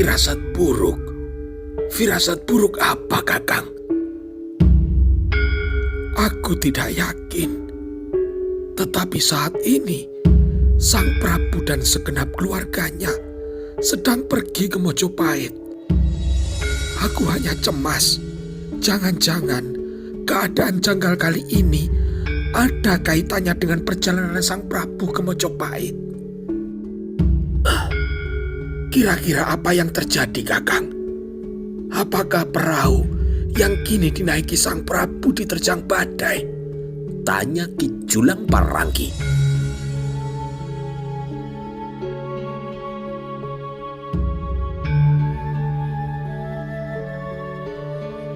Firasat buruk? Firasat buruk apa, Kakang? Aku tidak yakin. Tetapi saat ini, Sang Prabu dan segenap keluarganya sedang pergi ke Mojopahit. Aku hanya cemas. Jangan-jangan keadaan janggal kali ini ada kaitannya dengan perjalanan Sang Prabu ke Mojopahit. Kira-kira apa yang terjadi, Kakang? Apakah perahu yang kini dinaiki Sang Prabu diterjang badai? Tanya Ki Julang Paranggi.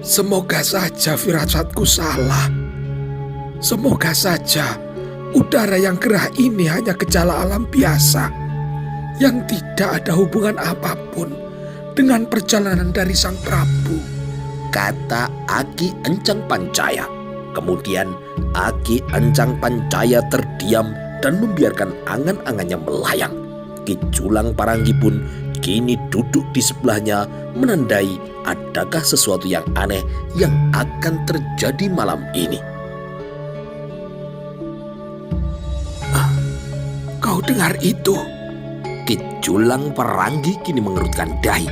Semoga saja firasatku salah. Semoga saja udara yang gerah ini hanya gejala alam biasa yang tidak ada hubungan apapun dengan perjalanan dari Sang Prabu, kata Aki Encang Pancaya. Kemudian Aki Encang Pancaya terdiam dan membiarkan angan-angannya melayang. Ki Julang Paranggi pun kini duduk di sebelahnya menandai adakah sesuatu yang aneh yang akan terjadi malam ini. Kau dengar itu? Ki Julang Paranggi kini mengerutkan dahi.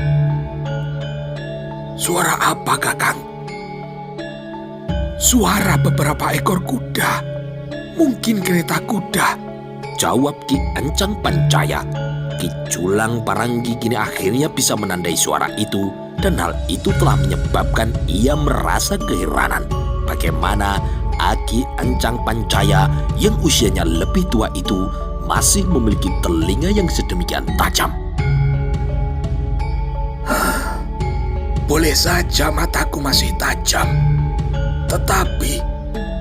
Suara apa, Kakang? Suara beberapa ekor kuda. Mungkin kereta kuda, jawab Ki Encang Pancaya. Ki Julang Paranggi kini akhirnya bisa menandai suara itu, dan hal itu telah menyebabkan ia merasa keheranan bagaimana Aki Encang Pancaya yang usianya lebih tua itu masih memiliki telinga yang sedemikian tajam. Boleh saja mataku masih tajam, tetapi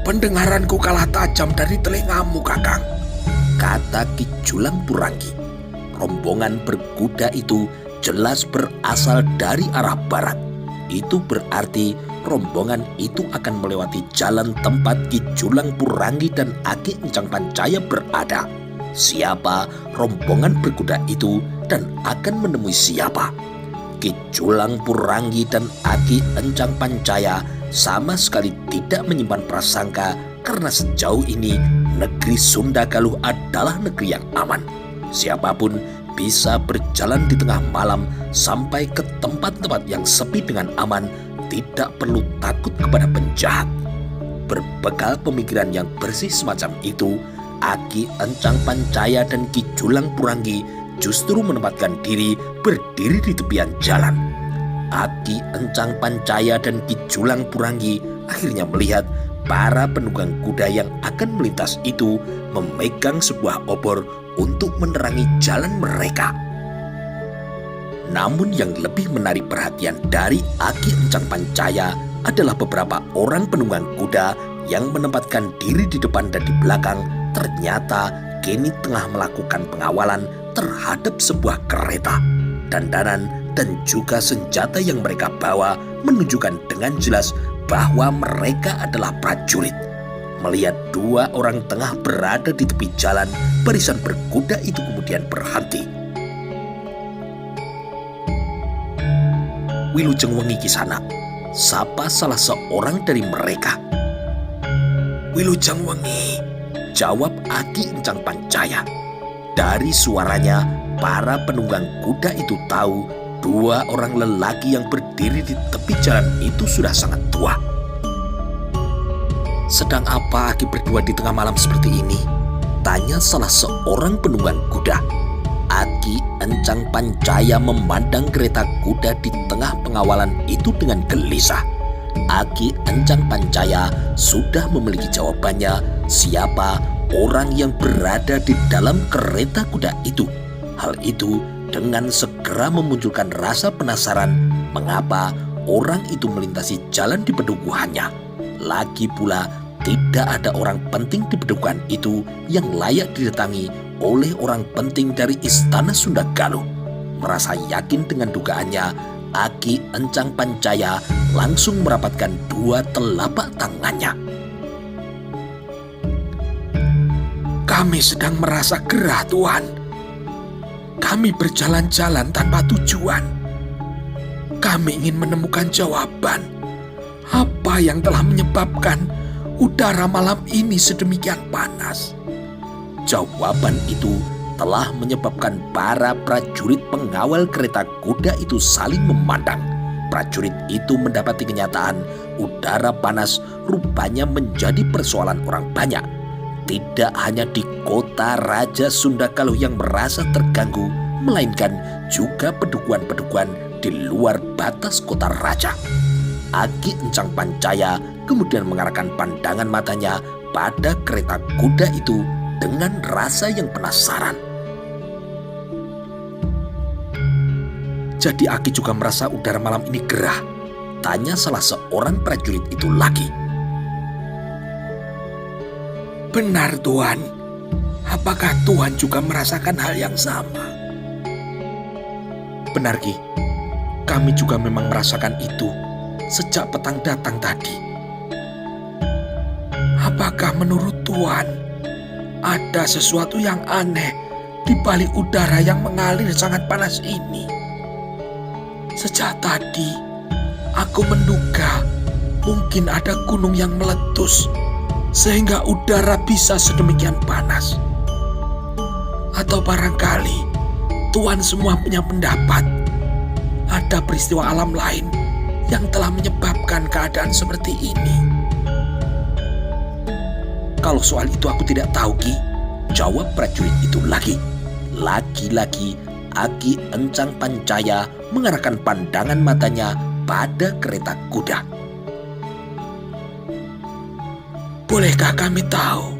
pendengaranku kalah tajam dari telingamu, Kakang, kata Ki Julang Paranggi. Rombongan berkuda itu jelas berasal dari arah barat. Itu berarti rombongan itu akan melewati jalan tempat Ki Julang Paranggi dan Aki Encang Pancaya berada. Siapa rombongan berkuda itu dan akan menemui siapa? Ki Julang Paranggi dan Aki Encang Pancaya sama sekali tidak menyimpan prasangka karena sejauh ini negeri Sunda Galuh adalah negeri yang aman. Siapapun bisa berjalan di tengah malam sampai ke tempat-tempat yang sepi dengan aman, tidak perlu takut kepada penjahat. Berbekal pemikiran yang bersih semacam itu, Aki Encang Pancaya dan Ki Julang Paranggi justru menempatkan diri berdiri di tepian jalan. Aki Encang Pancaya dan Ki Julang Paranggi akhirnya melihat para penunggang kuda yang akan melintas itu memegang sebuah obor untuk menerangi jalan mereka. Namun yang lebih menarik perhatian dari Aki Encang Pancaya adalah beberapa orang penunggang kuda yang menempatkan diri di depan dan di belakang ternyata kini tengah melakukan pengawalan terhadap sebuah kereta. Dandanan dan juga senjata yang mereka bawa menunjukkan dengan jelas bahwa mereka adalah prajurit. Melihat dua orang tengah berada di tepi jalan, barisan berkuda itu kemudian berhenti. "Wilujeng Wengi Kisana," sapa salah seorang dari mereka. "Wilujeng Wengi," jawab Aki Encang Pancaya. Dari suaranya, para penunggang kuda itu tahu dua orang lelaki yang berdiri di tepi jalan itu sudah sangat tua. "Sedang apa Aki berdua di tengah malam seperti ini?" tanya salah seorang penunggang kuda. Aki Encang Pancaya memandang kereta kuda di tengah pengawalan itu dengan gelisah. Aki Encang Pancaya sudah memiliki jawabannya siapa orang yang berada di dalam kereta kuda itu. Hal itu dengan segera memunculkan rasa penasaran mengapa orang itu melintasi jalan di pedukuhannya. Lagi pula tidak ada orang penting di pedukuhan itu yang layak didatangi oleh orang penting dari istana Sunda Galuh. Merasa yakin dengan dugaannya, Aki Encang Pancaya langsung merapatkan dua telapak tangannya. "Kami sedang merasa gerah, Tuan. Kami berjalan-jalan tanpa tujuan. Kami ingin menemukan jawaban. Apa yang telah menyebabkan udara malam ini sedemikian panas? Jawaban itu telah menyebabkan para prajurit pengawal kereta kuda itu saling memandang. Prajurit itu mendapati kenyataan udara panas rupanya menjadi persoalan orang banyak. Tidak hanya di kota Raja Sunda Galuh yang merasa terganggu, melainkan juga pedukuhan-pedukuhan di luar batas kota raja. Aki Encang Pancaya kemudian mengarahkan pandangan matanya pada kereta kuda itu dengan rasa yang penasaran. Jadi Aki juga merasa udara malam ini gerah? Tanya salah seorang prajurit itu lagi. Benar Tuan. Apakah Tuan juga merasakan hal yang sama? Benar Ki. Kami juga memang merasakan itu sejak petang datang tadi. Apakah menurut Tuan ada sesuatu yang aneh di balik udara yang mengalir sangat panas ini? Sejak tadi aku menduga mungkin ada gunung yang meletus sehingga udara bisa sedemikian panas. Atau barangkali Tuan semua punya pendapat ada peristiwa alam lain yang telah menyebabkan keadaan seperti ini. Kalau soal itu aku tidak tahu Ki, jawab prajurit itu lagi. Lagi-lagi Aki Encang Pancaya mengarahkan pandangan matanya pada kereta kuda. Bolehkah kami tahu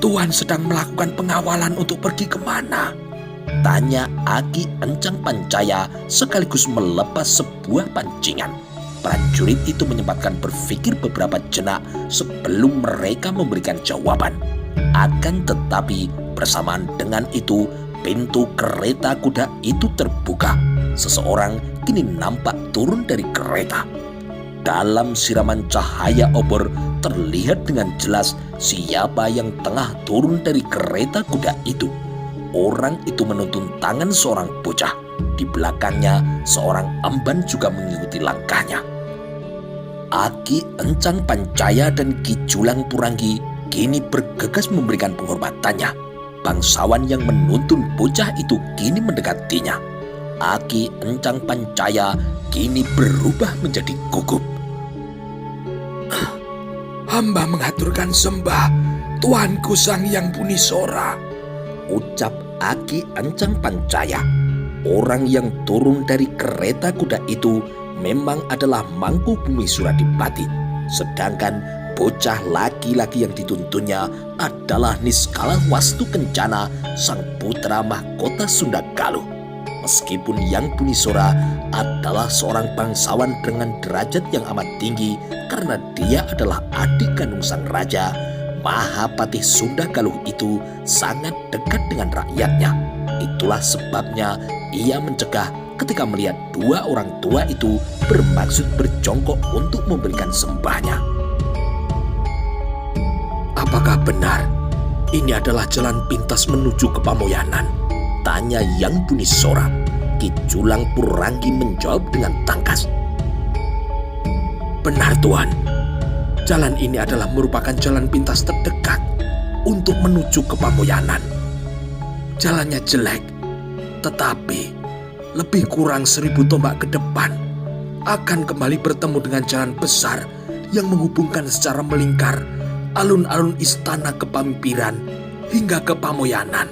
Tuan sedang melakukan pengawalan untuk pergi kemana? Tanya Aki Encang Pancaya sekaligus melepas sebuah pancingan. Prajurit itu menyempatkan berpikir beberapa jenak sebelum mereka memberikan jawaban. Akan tetapi bersamaan dengan itu pintu kereta kuda itu terbuka. Seseorang kini nampak turun dari kereta. Dalam siraman cahaya obor terlihat dengan jelas siapa yang tengah turun dari kereta kuda itu. Orang itu menuntun tangan seorang bocah. Di belakangnya seorang emban juga mengikuti langkahnya. Aki Encang Pancaya dan Ki Julang Puranggi kini bergegas memberikan penghormatannya. Bangsawan yang menuntun bocah itu kini mendekatinya. Aki Encang Pancaya kini berubah menjadi gugup. Hamba mengaturkan sembah Tuanku Sang Hyang Bunisora, ucap Aki Encang Pancaya. Orang yang turun dari kereta kuda itu memang adalah Mangkubumi Suradipati. Sedangkan bocah laki-laki yang dituntunnya adalah Niskala Wastu Kencana, sang putra mahkota Sunda Galuh. Meskipun Hyang Bunisora adalah seorang bangsawan dengan derajat yang amat tinggi karena dia adalah adik kandung sang raja, Mahapatih Sunda Galuh itu sangat dekat dengan rakyatnya. Itulah sebabnya ia mencegah ketika melihat dua orang tua itu bermaksud berjongkok untuk memberikan sembahnya. Apakah benar ini adalah jalan pintas menuju ke Pamoyanan? Tanya Hyang Bunisora. Ki Julang Puranggi menjawab dengan tangkas. Benar Tuan, jalan ini adalah merupakan jalan pintas terdekat untuk menuju ke Pamoyanan. Jalannya jelek, tetapi lebih kurang 1000 tombak ke depan akan kembali bertemu dengan jalan besar yang menghubungkan secara melingkar alun-alun istana kepamimpiran hingga ke Pamoyanan.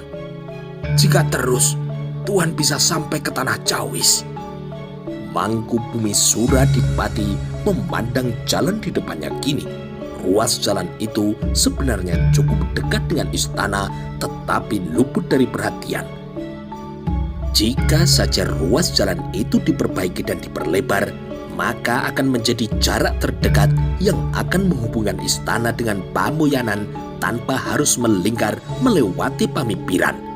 Jika terus, Tuan bisa sampai ke Tanah Cawis. Mangkubumi Suradipati memandang jalan di depannya kini. Ruas jalan itu sebenarnya cukup dekat dengan istana, tetapi luput dari perhatian. Jika saja ruas jalan itu diperbaiki dan diperlebar, maka akan menjadi jarak terdekat yang akan menghubungkan istana dengan Pamoyanan tanpa harus melingkar melewati Pamimpiran.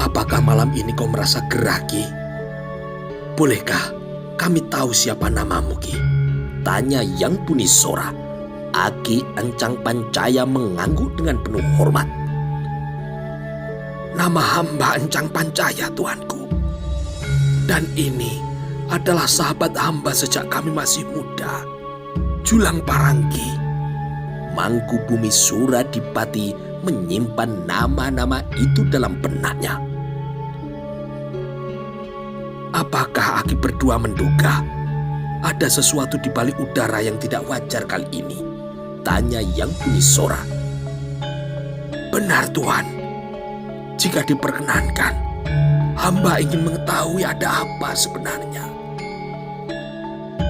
Apakah malam ini kau merasa gerah, Ki? Bolehkah kami tahu siapa namamu, Ki? Tanya Hyang Bunisora. Aki Encang Pancaya mengangguk dengan penuh hormat. Nama hamba Encang Pancaya, Tuanku. Dan ini adalah sahabat hamba sejak kami masih muda, Julang Paranggi. Mangkubumi Suradipati menyimpan nama-nama itu dalam benaknya. Apakah Aki berdua menduga ada sesuatu di balik udara yang tidak wajar kali ini? Tanya Yang Bunisora. Benar Tuan, jika diperkenankan, hamba ingin mengetahui ada apa sebenarnya.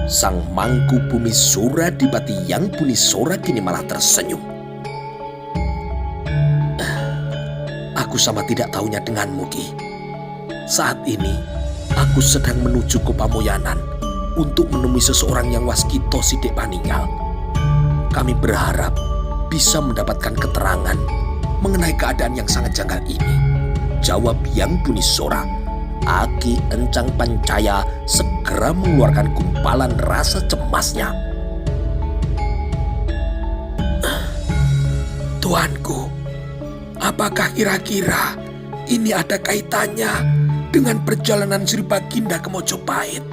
Sang Mangkubumi Suradipati Yang Bunisora kini malah tersenyum. Aku sama tidak tahunya denganmu, Ki. Saat ini, aku sedang menuju ke Pamoyanan untuk menemui seseorang yang waskito sidik paninggal. Kami berharap bisa mendapatkan keterangan mengenai keadaan yang sangat janggal ini. Jawab Yang Bunisora. Aki Encang Pancaya segera mengeluarkan gumpalan rasa cemasnya. Tuanku, apakah kira-kira ini ada kaitannya dengan perjalanan Sri Baginda ke Mojopahit?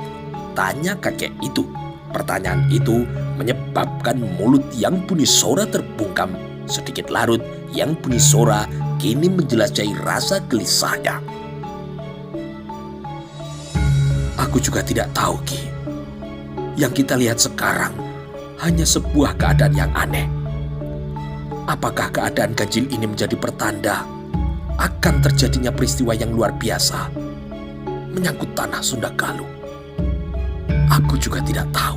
Tanya kakek itu. Pertanyaan itu menyebabkan mulut Yang Bunisora terbungkam. Sedikit larut, Yang Bunisora kini menjelajahi rasa gelisahnya. Aku juga tidak tahu, Ki. Yang kita lihat sekarang hanya sebuah keadaan yang aneh. Apakah keadaan ganjil ini menjadi pertanda akan terjadinya peristiwa yang luar biasa menyangkut tanah Sunda Galuh? Aku juga tidak tahu.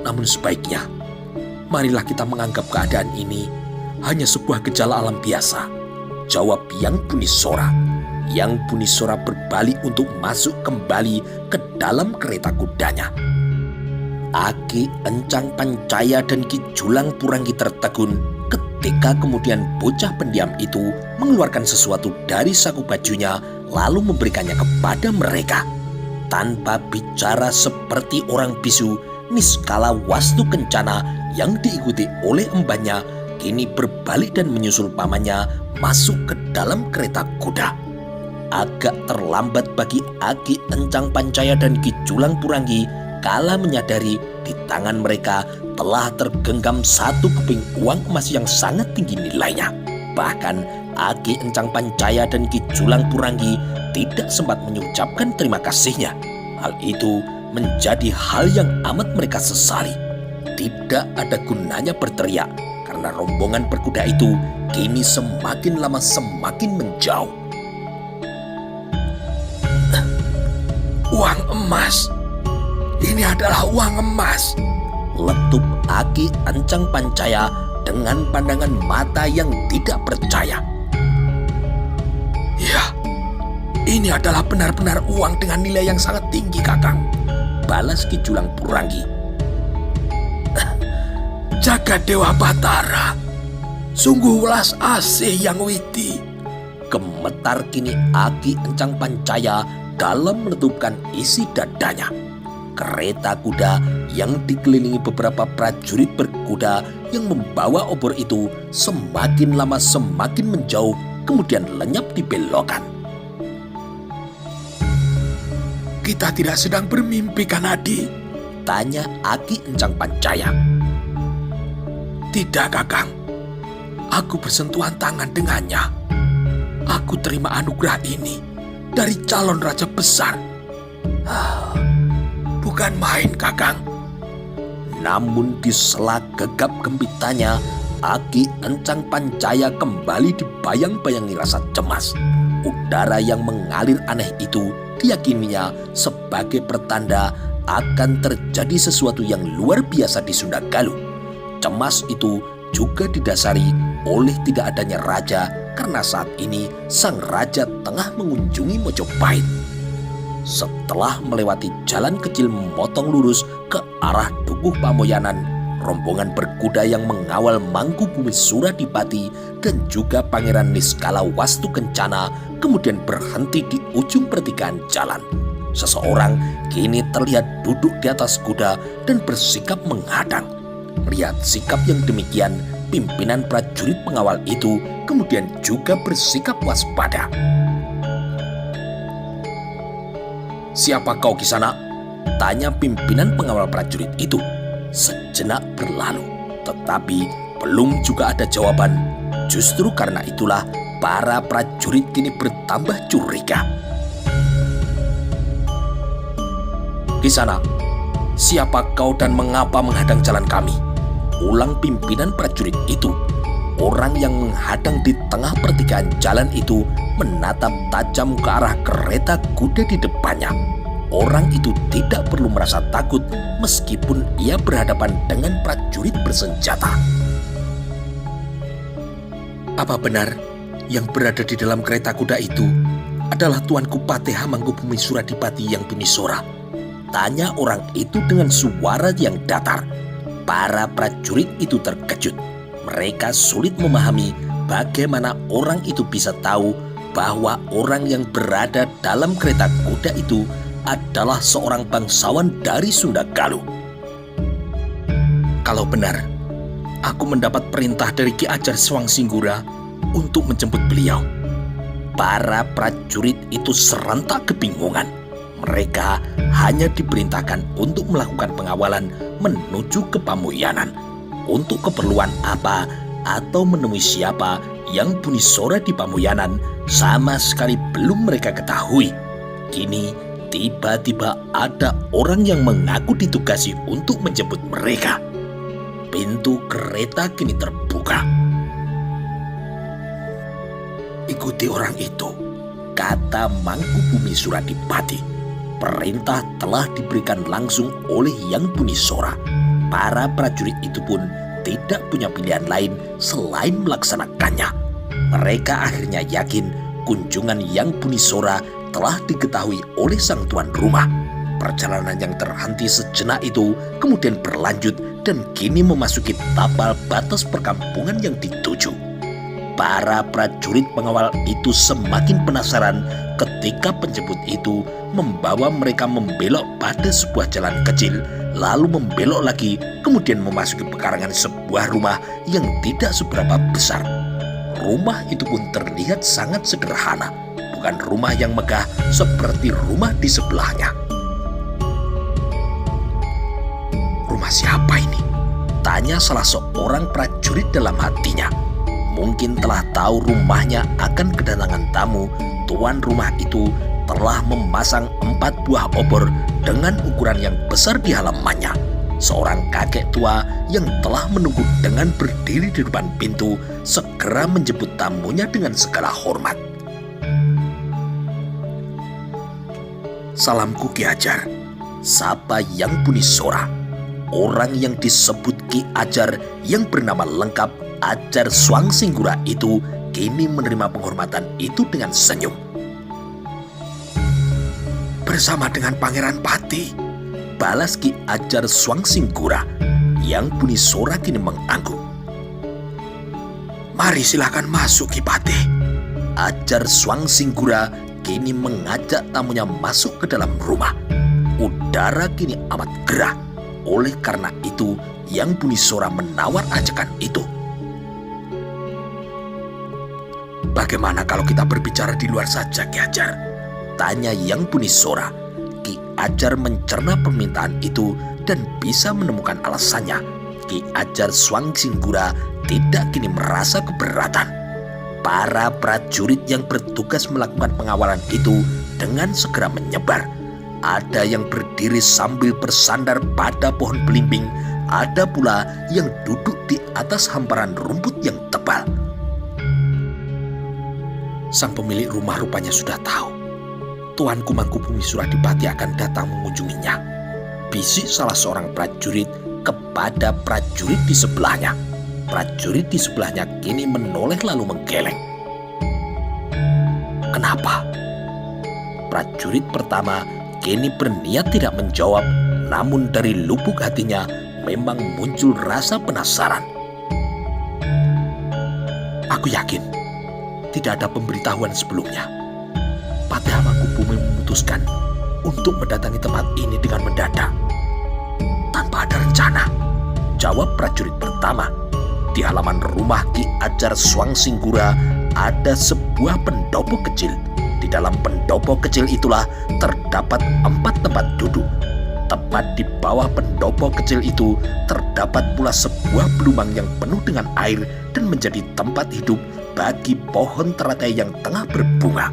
Namun sebaiknya, marilah kita menganggap keadaan ini hanya sebuah gejala alam biasa. Jawab Yang Bunisora. Yang Bunisora berbalik untuk masuk kembali ke dalam kereta kudanya. Aki Encang Pancaya dan Ki Julang Puranggi tertegun ketika kemudian bocah pendiam itu mengeluarkan sesuatu dari saku bajunya lalu memberikannya kepada mereka. Tanpa bicara seperti orang bisu, Niskala Wastu Kencana yang diikuti oleh embannya kini berbalik dan menyusul pamannya masuk ke dalam kereta kuda. Agak terlambat bagi Aki Encang Pancaya dan Ki Julang Puranggi kala menyadari di tangan mereka telah tergenggam satu keping uang emas yang sangat tinggi nilainya. Bahkan Aki Encang Pancaya dan Ki Julang Puranggi tidak sempat mengucapkan terima kasihnya. Hal itu menjadi hal yang amat mereka sesali. Tidak ada gunanya berteriak karena rombongan berkuda itu kini semakin lama semakin menjauh. Uang emas. Ini adalah uang emas. Letup Aki Encang Pancaya dengan pandangan mata yang tidak percaya. Ya, ini adalah benar-benar uang dengan nilai yang sangat tinggi, Kakang. Balas Ki Julang Puranggi. Jagat Dewa Batara, sungguh welas asih yang witi. Gemetar kini Aki Encang Pancaya dalam meletupkan isi dadanya. Kereta kuda yang dikelilingi beberapa prajurit berkuda yang membawa obor itu semakin lama semakin menjauh, kemudian lenyap di belokan. Kita tidak sedang bermimpi, kan Adi? Tanya Aki Encang Pancaya. Tidak, Kakang. Aku bersentuhan tangan dengannya. Aku terima anugerah ini dari calon raja besar. Bukan main, Kakang. Namun di sela gegap gempitanya, Aki Encang Pancaya kembali dibayang-bayangi rasa cemas. Udara yang mengalir aneh itu diyakininya sebagai pertanda akan terjadi sesuatu yang luar biasa di Sunda Galuh. Cemas itu juga didasari oleh tidak adanya raja karena saat ini sang raja tengah mengunjungi Mojopahit. Setelah melewati jalan kecil memotong lurus ke arah Dukuh Pamoyanan, rombongan berkuda yang mengawal Mangkubumi Suradipati dan juga Pangeran Niskala Wastu Kencana kemudian berhenti di ujung pertigaan jalan. Seseorang kini terlihat duduk di atas kuda dan bersikap menghadang. Lihat sikap yang demikian, pimpinan prajurit pengawal itu kemudian juga bersikap waspada. "Siapa kau Kisana?" tanya pimpinan pengawal prajurit itu. Sejenak berlalu, tetapi belum juga ada jawaban. Justru karena itulah para prajurit kini bertambah curiga. "Kisana, siapa kau dan mengapa menghadang jalan kami?" ulang pimpinan prajurit itu. Orang yang menghadang di tengah pertigaan jalan itu menatap tajam ke arah kereta kuda di depannya. Orang itu tidak perlu merasa takut meskipun ia berhadapan dengan prajurit bersenjata. "Apa benar yang berada di dalam kereta kuda itu adalah Tuanku Patih Mangkubumi Suradipati yang Bunisora?" tanya orang itu dengan suara yang datar. Para prajurit itu terkejut. Mereka sulit memahami bagaimana orang itu bisa tahu bahwa orang yang berada dalam kereta kuda itu adalah seorang bangsawan dari Sunda Galuh. "Kalau benar, aku mendapat perintah dari Ki Ajar Swangsinggura untuk menjemput beliau." Para prajurit itu serentak kebingungan. Mereka hanya diperintahkan untuk melakukan pengawalan menuju ke Pamoyanan. Untuk keperluan apa atau menemui siapa yang Bunisora di Pamoyanan sama sekali belum mereka ketahui. Kini tiba-tiba ada orang yang mengaku ditugasi untuk menjemput mereka. Pintu kereta kini terbuka. "Ikuti orang itu," kata Mangkubumi Suradipati. Perintah telah diberikan langsung oleh Yang Bunisora. Para prajurit itu pun tidak punya pilihan lain selain melaksanakannya. Mereka akhirnya yakin kunjungan Yang Bunisora telah diketahui oleh sang tuan rumah. Perjalanan yang terhenti sejenak itu kemudian berlanjut dan kini memasuki tapal batas perkampungan yang dituju. Para prajurit pengawal itu semakin penasaran ketika penjemput itu membawa mereka membelok pada sebuah jalan kecil, lalu membelok lagi, kemudian memasuki pekarangan sebuah rumah yang tidak seberapa besar. Rumah itu pun terlihat sangat sederhana, bukan rumah yang megah seperti rumah di sebelahnya. "Rumah siapa ini?" tanya salah seorang prajurit dalam hatinya. Mungkin telah tahu rumahnya akan kedatangan tamu, tuan rumah itu telah memasang 4 buah obor dengan ukuran yang besar di halamannya. Seorang kakek tua yang telah menunggu dengan berdiri di depan pintu segera menjemput tamunya dengan segala hormat. "Salamku Ki Ajar," sapa Yang Bunisora. Orang yang disebut Ki Ajar yang bernama lengkap Ajar Swangsinggura itu kini menerima penghormatan itu dengan senyum. "Bersama dengan Pangeran Pati," balas Ki Ajar Swangsinggura. Yang Bunisora kini mengangguk. "Mari silakan masuk Ki Pati." Ajar Swangsinggura kini mengajak tamunya masuk ke dalam rumah. Udara kini amat gerah. Oleh karena itu, Yang Bunisora menawar ajakan itu. "Bagaimana kalau kita berbicara di luar saja, Ki Ajar?" tanya Yang Bunisora. Ki Ajar mencerna permintaan itu dan bisa menemukan alasannya. Ki Ajar Swangsinggura tidak kini merasa keberatan. Para prajurit yang bertugas melakukan pengawalan itu dengan segera menyebar. Ada yang berdiri sambil bersandar pada pohon belimbing, ada pula yang duduk di atas hamparan rumput yang tebal. Sang pemilik rumah rupanya sudah tahu Tuanku Mangkubumi Suradipati akan datang mengunjunginya, bisik salah seorang prajurit kepada prajurit di sebelahnya. Prajurit di sebelahnya kini menoleh lalu menggeleng. "Kenapa?" Prajurit pertama kini berniat tidak menjawab, namun dari lubuk hatinya memang muncul rasa penasaran. "Aku yakin tidak ada pemberitahuan sebelumnya. Patih Mangkubumi memutuskan untuk mendatangi tempat ini dengan mendadak, tanpa ada rencana," jawab prajurit pertama. Di halaman rumah Ki Ajar Swangsinggura ada sebuah pendopo kecil. Di dalam pendopo kecil itulah terdapat 4 tempat duduk. Tepat di bawah pendopo kecil itu terdapat pula sebuah belumang yang penuh dengan air dan menjadi tempat hidup bagi pohon teratai yang tengah berbunga.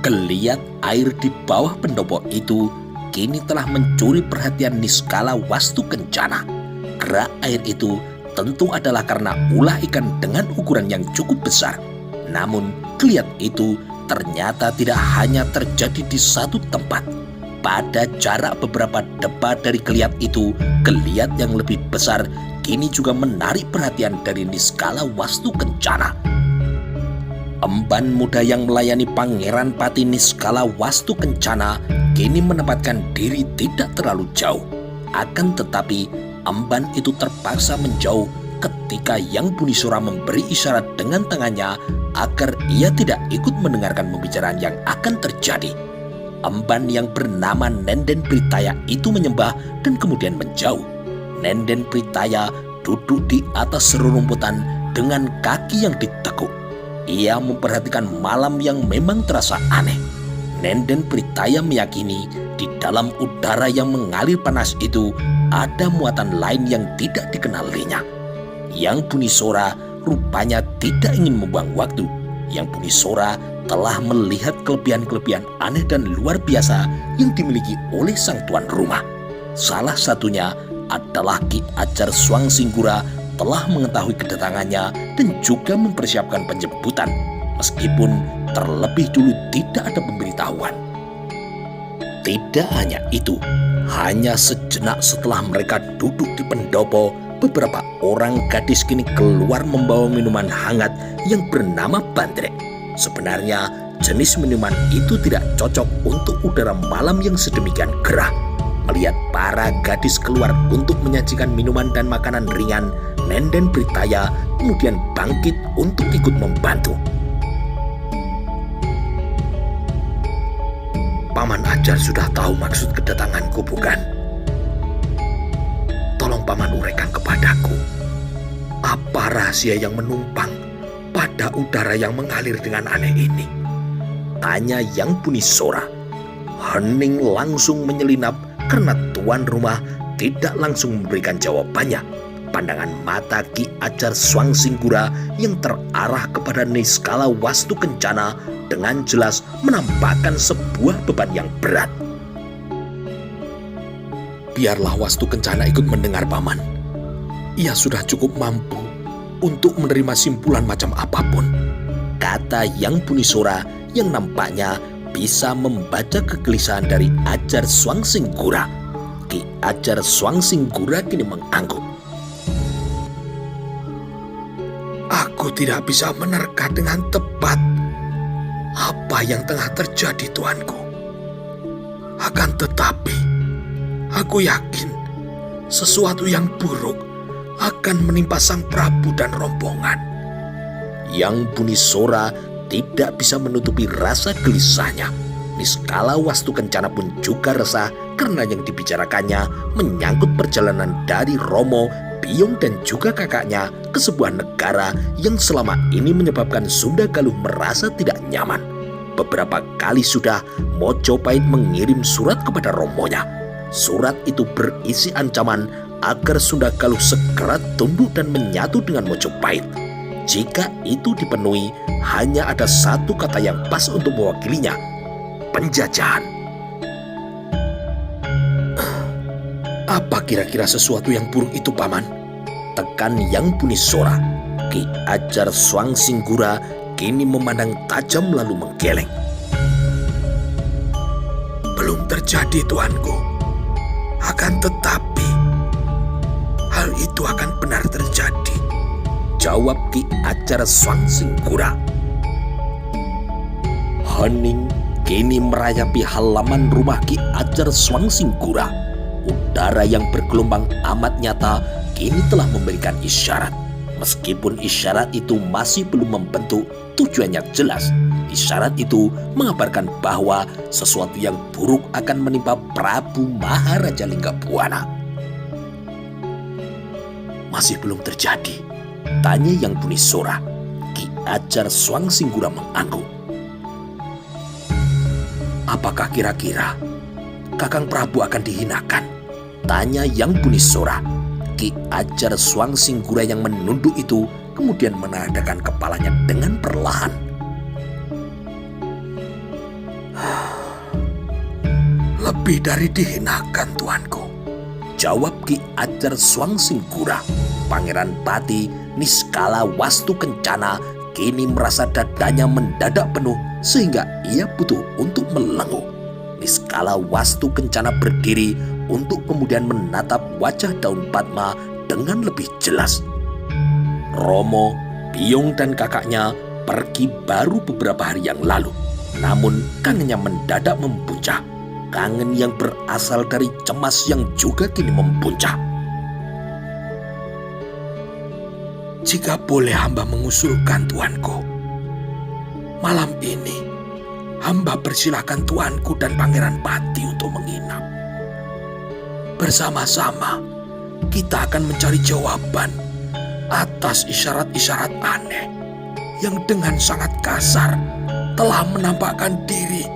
Geliat air di bawah pendopo itu kini telah mencuri perhatian Niskala Wastukencana. Gerak air itu tentu adalah karena ulah ikan dengan ukuran yang cukup besar. Namun geliat itu ternyata tidak hanya terjadi di satu tempat. Pada jarak beberapa depa dari geliat itu, geliat yang lebih besar kini juga menarik perhatian dari Niskala Wastukencana. Emban muda yang melayani Pangeran Pati Niskala Wastukencana kini menempatkan diri tidak terlalu jauh. Akan tetapi, emban itu terpaksa menjauh ketika Yang Bunisora memberi isyarat dengan tangannya agar ia tidak ikut mendengarkan pembicaraan yang akan terjadi. Emban yang bernama Nenden Pritaya itu menyembah dan kemudian menjauh. Nenden Pritaya duduk di atas rerumputan dengan kaki yang ditekuk. Ia memperhatikan malam yang memang terasa aneh. Nenden Pritaya meyakini di dalam udara yang mengalir panas itu ada muatan lain yang tidak dikenalinya. Yang Bunisora rupanya tidak ingin membuang waktu. Yang Bunisora telah melihat kelebihan-kelebihan aneh dan luar biasa yang dimiliki oleh sang tuan rumah. Salah satunya adalah Ki Ajar Swangsinggura telah mengetahui kedatangannya dan juga mempersiapkan penjemputan, meskipun terlebih dulu tidak ada pemberitahuan. Tidak hanya itu, hanya sejenak setelah mereka duduk di pendopo, beberapa orang gadis kini keluar membawa minuman hangat yang bernama bandrek. Sebenarnya jenis minuman itu tidak cocok untuk udara malam yang sedemikian gerah. Melihat para gadis keluar untuk menyajikan minuman dan makanan ringan, Nenden Pritaya kemudian bangkit untuk ikut membantu. Paman Ajar sudah tahu maksud kedatanganku, bukan? Tolong Paman uraikan kepadaku. Apa rahasia yang menumpang pada udara yang mengalir dengan aneh ini? Tanya Yang Bunisora. Hening langsung menyelinap karena tuan rumah tidak langsung memberikan jawabannya. Pandangan mata Ki Ajar Swangsinggura yang terarah kepada Niskala Wastukencana dengan jelas menampakkan sebuah beban yang berat. Biarlah Wastukencana ikut mendengar, Paman. Ia sudah cukup mampu untuk menerima simpulan macam apapun, kata Yang Bunisora yang nampaknya bisa membaca kegelisahan dari Ajar Swangsinggura. Ki Ajar Swangsinggura kini mengangguk. Aku tidak bisa menerka dengan tepat apa yang tengah terjadi, tuanku. Akan tetapi, aku yakin sesuatu yang buruk akan menimpa Sang Prabu dan rombongan. Yang Bunisora tidak bisa menutupi rasa gelisahnya. Niskala Wastukencana pun juga resah karena yang dibicarakannya menyangkut perjalanan dari Romo, Biyong dan juga kakaknya ke sebuah negara yang selama ini menyebabkan Sunda Galuh merasa tidak nyaman. Beberapa kali sudah Mojopahit mengirim surat kepada romonya. Surat itu berisi ancaman agar Sunda Galuh segera tunduk dan menyatu dengan Mojopahit. Jika itu dipenuhi, hanya ada satu kata yang pas untuk mewakilinya: penjajahan. Apa kira-kira sesuatu yang buruk itu, Paman? Tekan Yang Bunisora. Ki Ajar Swangsinggura kini memandang tajam lalu menggeleng. Belum terjadi, tuanku. Akan tetapi, hal itu akan benar terjadi, jawab Ki Ajar Swangsinggura. Hening kini merayapi halaman rumah Ki Ajar Swangsinggura. Udara yang bergelombang amat nyata kini telah memberikan isyarat. Meskipun isyarat itu masih belum membentuk tujuannya jelas, isyarat itu mengabarkan bahwa sesuatu yang buruk akan menimpa Prabu Maharaja Linggabwana. Masih belum terjadi? Tanya Yang Bunisora. Ki Ajar Swangsinggura mengangguk. Apakah kira-kira Kakang Prabu akan dihinakan? Tanya Yang Bunisora. Ki Ajar Swangsingkura yang menunduk itu kemudian menadahkan kepalanya dengan perlahan. Lebih dari dihinakan, tuanku, jawab Ki Ajar Swangsingkura. Pangeran Pati Niskala Wastu Kencana kini merasa dadanya mendadak penuh sehingga ia butuh untuk melenguh. Niskala Wastu Kencana berdiri untuk kemudian menatap wajah Daun Padma dengan lebih jelas. Romo, Biong dan kakaknya pergi baru beberapa hari yang lalu. Namun kangennya mendadak mempuncak. Kangen yang berasal dari cemas yang juga kini mempuncak. Jika boleh hamba mengusulkan, tuanku, malam ini hamba persilahkan tuanku dan Pangeran Pati untuk menginap. Bersama-sama kita akan mencari jawaban atas isyarat-isyarat aneh yang dengan sangat kasar telah menampakkan diri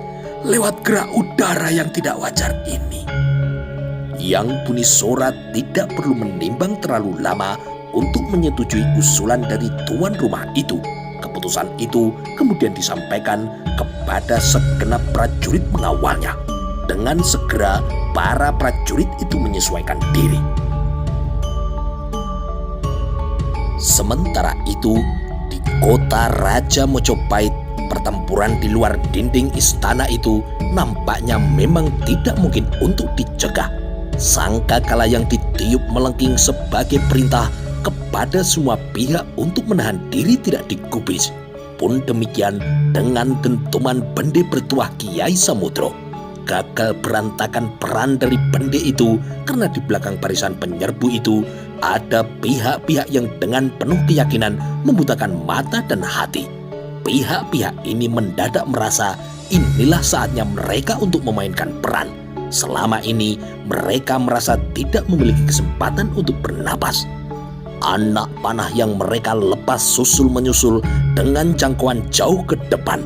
lewat gerak udara yang tidak wajar ini. Yang Bunisora tidak perlu menimbang terlalu lama untuk menyetujui usulan dari tuan rumah itu. Keputusan itu kemudian disampaikan kepada segenap prajurit mengawalnya. Dengan segera para prajurit itu menyesuaikan diri. Sementara itu, di kota Raja Mojopahit, pertempuran di luar dinding istana itu nampaknya memang tidak mungkin untuk dicegah. Sangkakala yang ditiup melengking sebagai perintah kepada semua pihak untuk menahan diri tidak digubris. Pun demikian dengan dentuman bende bertuah Kiai Samudro. Gagal berantakan peran dari bende itu karena di belakang barisan penyerbu itu ada pihak-pihak yang dengan penuh keyakinan membutakan mata dan hati. Pihak-pihak ini mendadak merasa inilah saatnya mereka untuk memainkan peran. Selama ini mereka merasa tidak memiliki kesempatan untuk bernapas. Anak panah yang mereka lepas susul-menyusul dengan jangkauan jauh ke depan.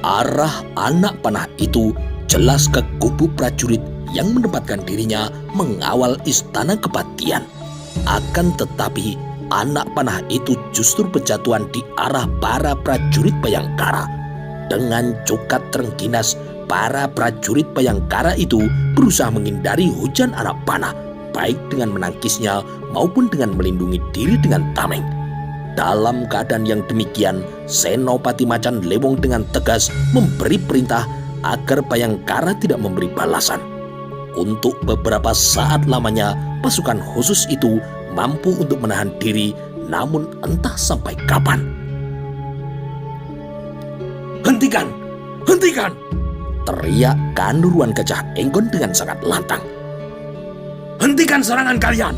Arah anak panah itu jelas ke kubu prajurit yang menempatkan dirinya mengawal istana kepatian. Akan tetapi anak panah itu justru berjatuhan di arah para prajurit Bayangkara. Dengan cukat terengginas, para prajurit Bayangkara itu berusaha menghindari hujan anak panah, baik dengan menangkisnya maupun dengan melindungi diri dengan tameng. Dalam keadaan yang demikian, Senopati Macan Lewong dengan tegas memberi perintah agar Bayangkara tidak memberi balasan. Untuk beberapa saat lamanya, pasukan khusus itu mampu untuk menahan diri, namun entah sampai kapan. Hentikan! Hentikan! Teriak Kanuruan Gajah Enggon dengan sangat lantang. Hentikan serangan kalian!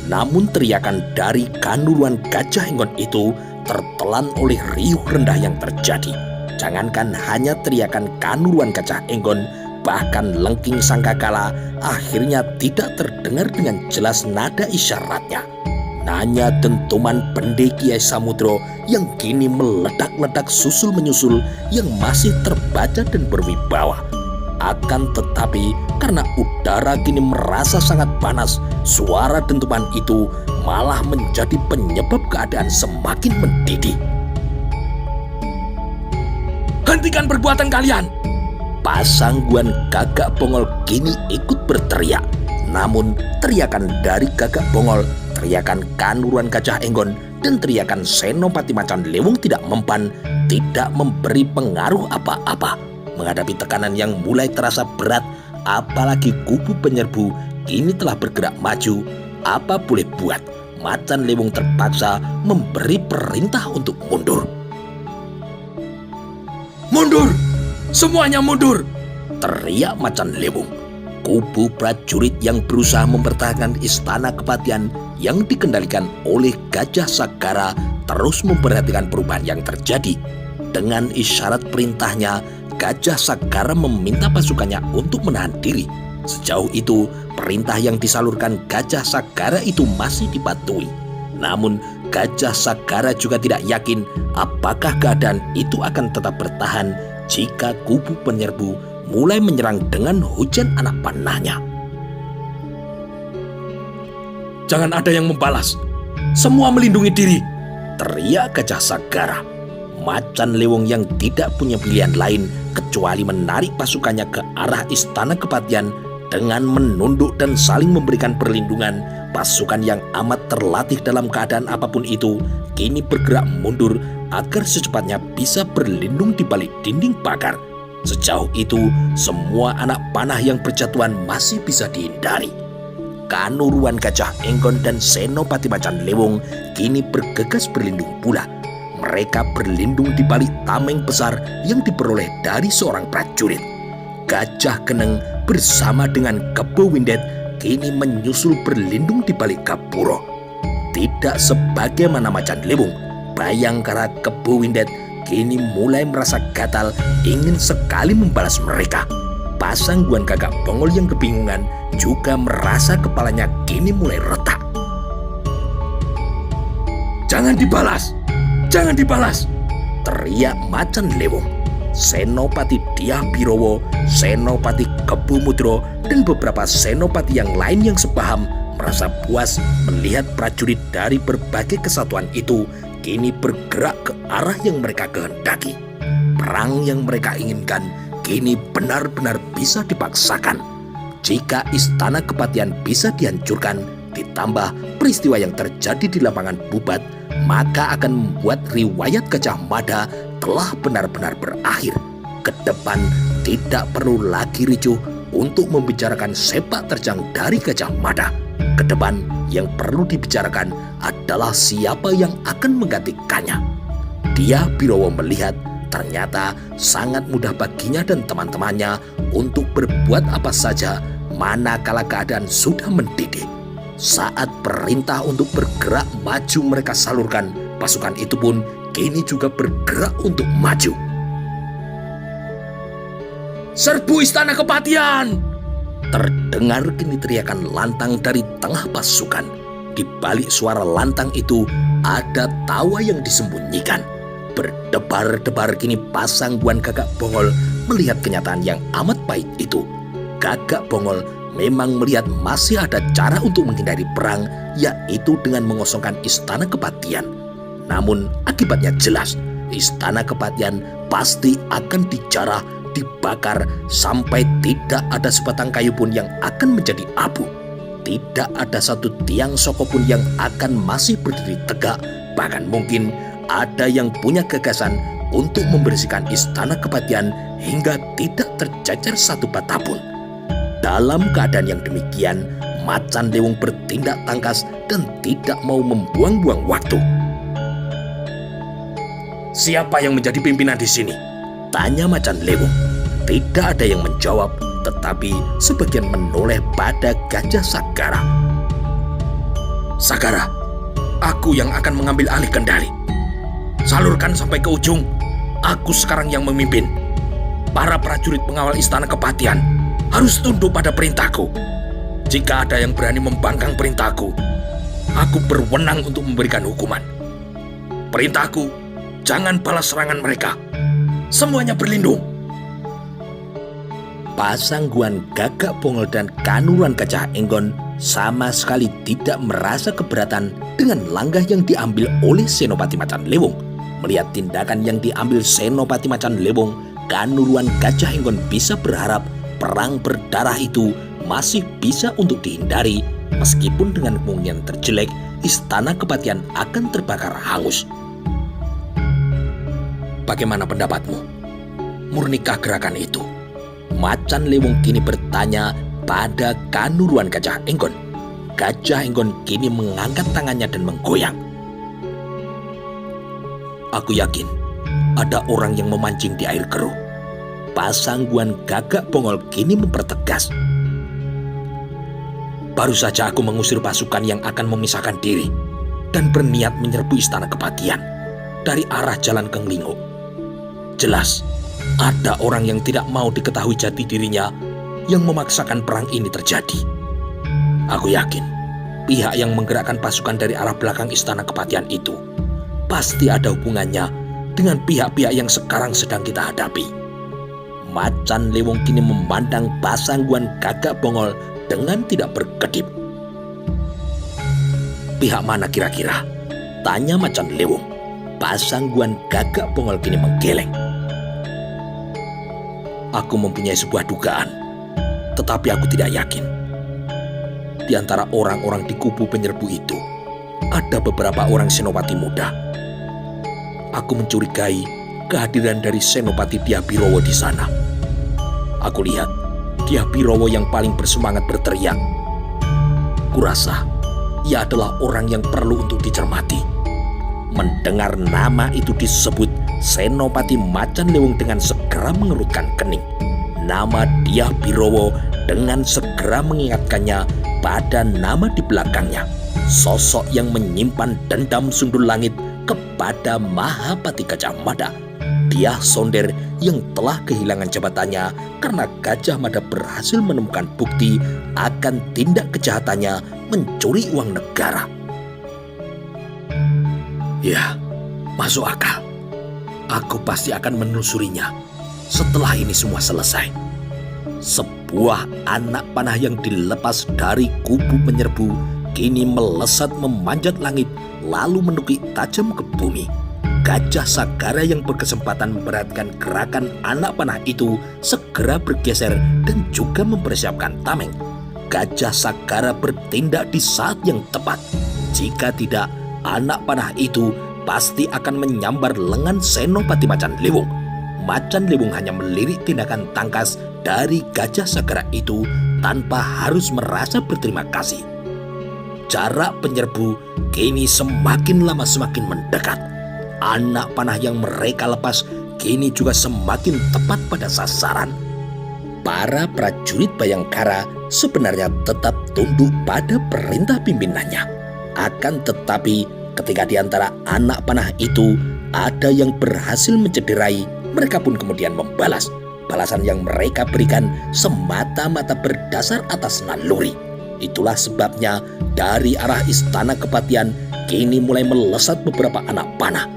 Namun teriakan dari Kanuruan Gajah Enggon itu tertelan oleh riuh rendah yang terjadi. Jangankan hanya teriakan Kanuruan Gajah Enggon, bahkan lengking sangkakala akhirnya tidak terdengar dengan jelas nada isyaratnya. Hanya dentuman bende Kiai Samudro yang kini meledak-ledak susul-menyusul yang masih terbaca dan berwibawa. Akan tetapi karena udara kini merasa sangat panas, suara dentuman itu malah menjadi penyebab keadaan semakin mendidih. Hentikan perbuatan kalian! Pasangguan Gagak Bongol kini ikut berteriak. Namun teriakan dari Gagak Bongol, teriakan Kanuruan Gajah Enggon, dan teriakan Senopati Macan Lewong tidak mempan, tidak memberi pengaruh apa-apa. Menghadapi tekanan yang mulai terasa berat, apalagi kubu penyerbu kini telah bergerak maju, apa boleh buat, Macan Lewong terpaksa memberi perintah untuk mundur. Mundur! Semuanya mundur! Teriak Macan Lewong. Kubu prajurit yang berusaha mempertahankan istana kepatian yang dikendalikan oleh Gajah Sagara terus memperhatikan perubahan yang terjadi. Dengan isyarat perintahnya, Gajah Sagara meminta pasukannya untuk menahan diri. Sejauh itu, perintah yang disalurkan Gajah Sagara itu masih dipatuhi. Namun, Gajah Sagara juga tidak yakin apakah keadaan itu akan tetap bertahan jika kubu penyerbu mulai menyerang dengan hujan anak panahnya. Jangan ada yang membalas. Semua melindungi diri, teriak Gajah Sagara. Macan Lewong yang tidak punya pilihan lain kecuali menarik pasukannya ke arah Istana Kepatihan dengan menunduk dan saling memberikan perlindungan. Pasukan yang amat terlatih dalam keadaan apapun itu kini bergerak mundur agar secepatnya bisa berlindung di balik dinding pagar. Sejauh itu, semua anak panah yang berjatuhan masih bisa dihindari. Kanuruan Gajah Enggon dan Senopati Macan Lewong kini bergegas berlindung pula. Mereka berlindung di balik tameng besar yang diperoleh dari seorang prajurit. Gajah Geneng bersama dengan Kebo Windet kini menyusul berlindung di balik Gapuro. Tidak sebagaimana Macan Lewong, Bayangkara Kebo Windet kini mulai merasa gatal ingin sekali membalas mereka. Pasangguan Gagak Bongol yang kebingungan juga merasa kepalanya kini mulai retak. Jangan dibalas! Jangan dibalas! Teriak Macan Lewong. Senopati Dyah Birowo, Senopati Kebo Mudro, dan beberapa senopati yang lain yang sepaham merasa puas melihat prajurit dari berbagai kesatuan itu kini bergerak ke arah yang mereka kehendaki. Perang yang mereka inginkan kini benar-benar bisa dipaksakan. Jika Istana Kepatihan bisa dihancurkan, ditambah peristiwa yang terjadi di lapangan Bubat, maka akan membuat riwayat Gajah Mada telah benar-benar berakhir. Ke depan tidak perlu lagi ricuh untuk membicarakan sepak terjang dari Gajah Mada. Ke depan yang perlu dibicarakan adalah siapa yang akan menggantikannya. Dyah Birowo melihat ternyata sangat mudah baginya dan teman-temannya untuk berbuat apa saja manakala keadaan sudah mendidih. Saat perintah untuk bergerak maju mereka salurkan, pasukan itu pun kini juga bergerak untuk maju. Serbu Istana Kepatihan! Terdengar kini teriakan lantang dari tengah pasukan. Di balik suara lantang itu ada tawa yang disembunyikan. Berdebar-debar kini Pasangguan Gagak Bongol melihat kenyataan yang amat pahit itu. Gagak Bongol memang melihat masih ada cara untuk menghindari perang, yaitu dengan mengosongkan Istana Kepatihan. Namun akibatnya jelas, Istana Kepatihan pasti akan dijarah, dibakar sampai tidak ada sebatang kayu pun yang akan menjadi abu. Tidak ada satu tiang soko pun yang akan masih berdiri tegak. Bahkan mungkin ada yang punya gagasan untuk membersihkan Istana Kepatihan hingga tidak tercecer satu bata pun. Dalam keadaan yang demikian, Macan Lewong bertindak tangkas dan tidak mau membuang-buang waktu. Siapa yang menjadi pimpinan di sini? Tanya Macan Lewong. Tidak ada yang menjawab, tetapi sebagian menoleh pada Gajah Sagara. Sagara, aku yang akan mengambil alih kendali. Salurkan sampai ke ujung. Aku sekarang yang memimpin. Para prajurit pengawal Istana Kepatihan harus tunduk pada perintahku. Jika ada yang berani membangkang perintahku, aku berwenang untuk memberikan hukuman. Perintahku, jangan balas serangan mereka. Semuanya berlindung. Pasangguan Gagak Bongol dan Kanuruan Gajah Enggon sama sekali tidak merasa keberatan dengan langkah yang diambil oleh Senopati Macan Lewong. Melihat tindakan yang diambil Senopati Macan Lewong, Kanuruan Gajah Enggon bisa berharap perang berdarah itu masih bisa untuk dihindari, meskipun dengan kemungkinan terjelek Istana Kepatihan akan terbakar hangus. Bagaimana pendapatmu? Murnikah gerakan itu? Macan Lewong kini bertanya pada Kanuruan Gajah Enggon. Gajah Enggon kini mengangkat tangannya dan menggoyang. Aku yakin ada orang yang memancing di air keruh. Pasangguan Gagak Bongol kini mempertegas. Baru saja aku mengusir pasukan yang akan memisahkan diri dan berniat menyerbu Istana Kepatihan dari arah Jalan Kenglingho. Jelas, ada orang yang tidak mau diketahui jati dirinya yang memaksakan perang ini terjadi. Aku yakin pihak yang menggerakkan pasukan dari arah belakang Istana Kepatihan itu pasti ada hubungannya dengan pihak-pihak yang sekarang sedang kita hadapi. Macan Lewong kini memandang Pasangguan Gagak Bongol dengan tidak berkedip. "Pihak mana kira-kira?" tanya Macan Lewong. Pasangguan Gagak Bongol kini menggeleng. "Aku mempunyai sebuah dugaan, tetapi aku tidak yakin. Di antara orang-orang di kubu penyerbu itu, ada beberapa orang senopati muda. Aku mencurigai kehadiran dari Senopati Diabirowo di sana. Aku lihat Diabirowo yang paling bersemangat berteriak. Kurasa ia adalah orang yang perlu untuk dicermati." Mendengar nama itu disebut, Senopati Macan Lewong dengan segera mengerutkan kening. Nama Diabirowo dengan segera mengingatkannya pada nama di belakangnya, sosok yang menyimpan dendam sundul langit kepada Mahapati Gajah Mada, Dyah Sonder yang telah kehilangan jabatannya karena Gajah Mada berhasil menemukan bukti akan tindak kejahatannya mencuri uang negara. "Ya, masuk akal. Aku pasti akan menelusurinya setelah ini semua selesai." Sebuah anak panah yang dilepas dari kubu penyerbu kini melesat memanjat langit lalu menukik tajam ke bumi. Gajah Sagara yang berkesempatan memperhatikan gerakan anak panah itu segera bergeser dan juga mempersiapkan tameng. Gajah Sagara bertindak di saat yang tepat. Jika tidak, anak panah itu pasti akan menyambar lengan Senopati Macan Lewong. Macan Lewong hanya melirik tindakan tangkas dari Gajah Sagara itu tanpa harus merasa berterima kasih. Jarak penyerbu kini semakin lama semakin mendekat. Anak panah yang mereka lepas kini juga semakin tepat pada sasaran. Para prajurit Bayangkara sebenarnya tetap tunduk pada perintah pimpinannya. Akan tetapi ketika di antara anak panah itu ada yang berhasil mencederai, mereka pun kemudian membalas. Balasan yang mereka berikan semata-mata berdasar atas naluri. Itulah sebabnya dari arah Istana Kepatihan kini mulai melesat beberapa anak panah.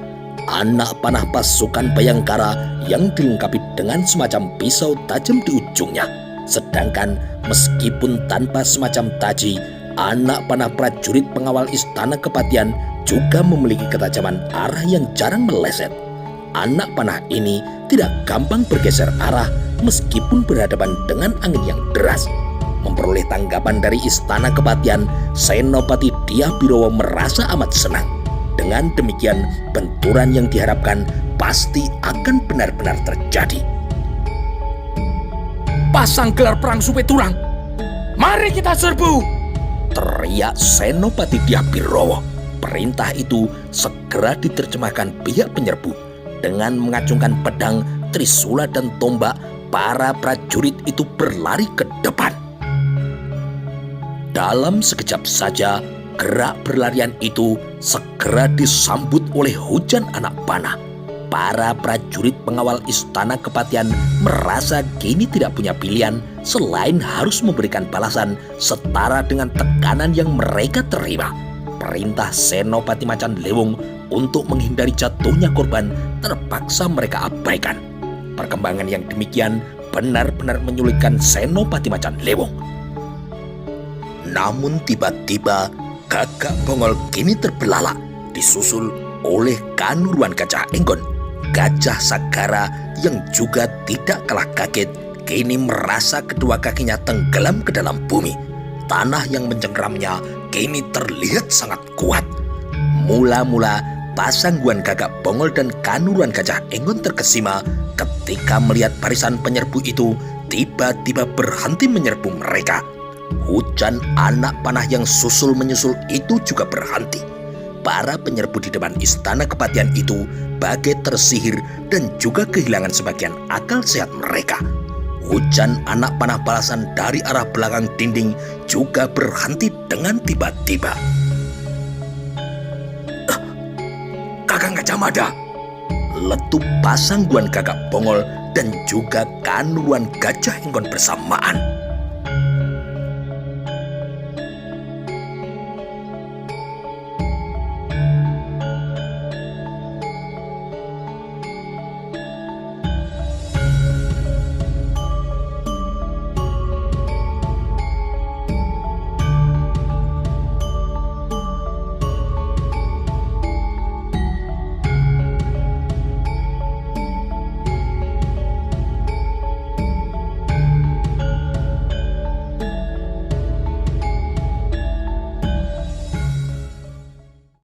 Anak panah pasukan Bayangkara yang dilengkapi dengan semacam pisau tajam di ujungnya. Sedangkan meskipun tanpa semacam taji, anak panah prajurit pengawal Istana Kepatihan juga memiliki ketajaman arah yang jarang meleset. Anak panah ini tidak gampang bergeser arah meskipun berhadapan dengan angin yang deras. Memperoleh tanggapan dari Istana Kepatihan, Senopati Diabirowo merasa amat senang. Dengan demikian, benturan yang diharapkan pasti akan benar-benar terjadi. "Pasang gelar perang Supeturang, mari kita serbu!" teriak Senopati Diabirowo. Perintah itu segera diterjemahkan pihak penyerbu. Dengan mengacungkan pedang, trisula dan tombak, para prajurit itu berlari ke depan. Dalam sekejap saja, gerak berlarian itu segera disambut oleh hujan anak panah. Para prajurit pengawal Istana Kepatihan merasa kini tidak punya pilihan selain harus memberikan balasan setara dengan tekanan yang mereka terima. Perintah Senopati Macan Lewong untuk menghindari jatuhnya korban terpaksa mereka abaikan. Perkembangan yang demikian benar-benar menyulitkan Senopati Macan Lewong. Namun tiba-tiba Gagak Bongol kini terbelalak, disusul oleh Kanuruan Gajah Enggon. Gajah Sagara yang juga tidak kalah kaget kini merasa kedua kakinya tenggelam ke dalam bumi. Tanah yang mencengkeramnya kini terlihat sangat kuat. Mula-mula Pasangguan Gagak Bongol dan Kanuruan Gajah Enggon terkesima ketika melihat barisan penyerbu itu tiba-tiba berhenti menyerbu mereka. Hujan anak panah yang susul menyusul itu juga berhenti. Para penyerbu di depan Istana Kepatihan itu bagai tersihir dan juga kehilangan sebagian akal sehat mereka. Hujan anak panah balasan dari arah belakang dinding juga berhenti dengan tiba-tiba. "Kakang Gajah Mada!" letup Pasangguan Gagak Bongol dan juga Kanuruan Gajah Enggon bersamaan.